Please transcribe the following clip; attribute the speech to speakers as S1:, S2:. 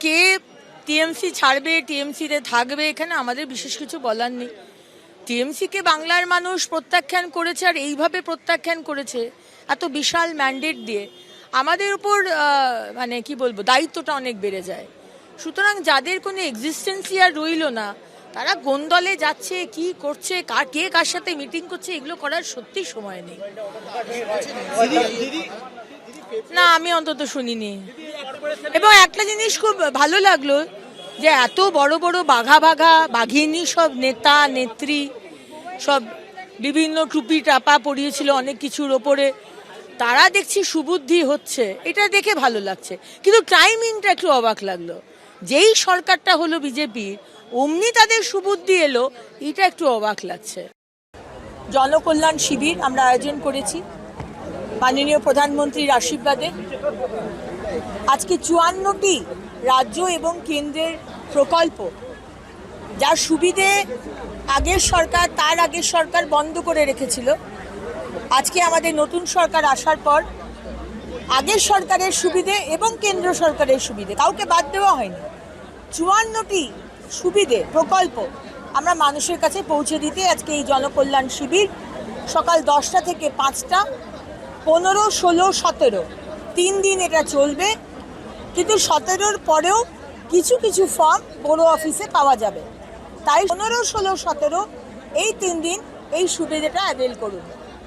S1: কে TMC ছাড়বে, টিএমসিতে থাকবে, এখানে আমাদের বিশেষ কিছু বলার নেই। টিএমসিকে বাংলার মানুষ প্রত্যাখ্যান করেছে, আর এইভাবে প্রত্যাখ্যান করেছে এত বিশাল ম্যান্ডেট দিয়ে। আমাদের উপর মানে কি বলবো, দায়িত্বটা অনেক বেড়ে যায়। সুতরাং যাদের কোনো এক্সিস্টেন্সই আর রইল না, তারা কোন দলে যাচ্ছে, কি করছে, কে কার সাথে মিটিং করছে, এগুলো করার সত্যি সময় নেই। না, আমি অন্তত শুনিনি। এবং একটা জিনিস খুব ভালো লাগলো যে এত বড় বড় বাঘিনী সব নেতা নেত্রী সব বিভিন্ন টুপি টাপা পরিয়েছিল অনেক কিছুর ওপরে, তারা দেখছি সুবুদ্ধি হচ্ছে, এটা দেখে ভালো লাগছে। কিন্তু টাইমিংটা একটু অবাক লাগলো, যেই সরকারটা হলো বিজেপির অমনি তাদের সুবুদ্ধি এলো, এটা একটু অবাক লাগছে। জনকল্যাণ শিবির আমরা আয়োজন করেছি মাননীয় প্রধানমন্ত্রীর আশীর্বাদে। আজকে 54টি রাজ্য এবং কেন্দ্রের প্রকল্প, যার সুবিধে আগের সরকার বন্ধ করে রেখেছিল, আজকে আমাদের নতুন সরকার আসার পর আগের সরকারের সুবিধে এবং কেন্দ্র সরকারের সুবিধে কাউকে বাদ দেওয়া হয়নি। 54টি সুবিধে প্রকল্প আমরা মানুষের কাছে পৌঁছে দিতে আজকে এই জনকল্যাণ শিবির সকাল 10টা থেকে 5টা, 15, 16, 17 3 দিন এটা চলবে। কিন্তু 17-র পরেও কিছু কিছু ফর্ম বড় অফিসে পাওয়া যাবে, তাই 15, 16, 17 এই 3 দিন এই সুবিধাটা অ্যাভেল করুন।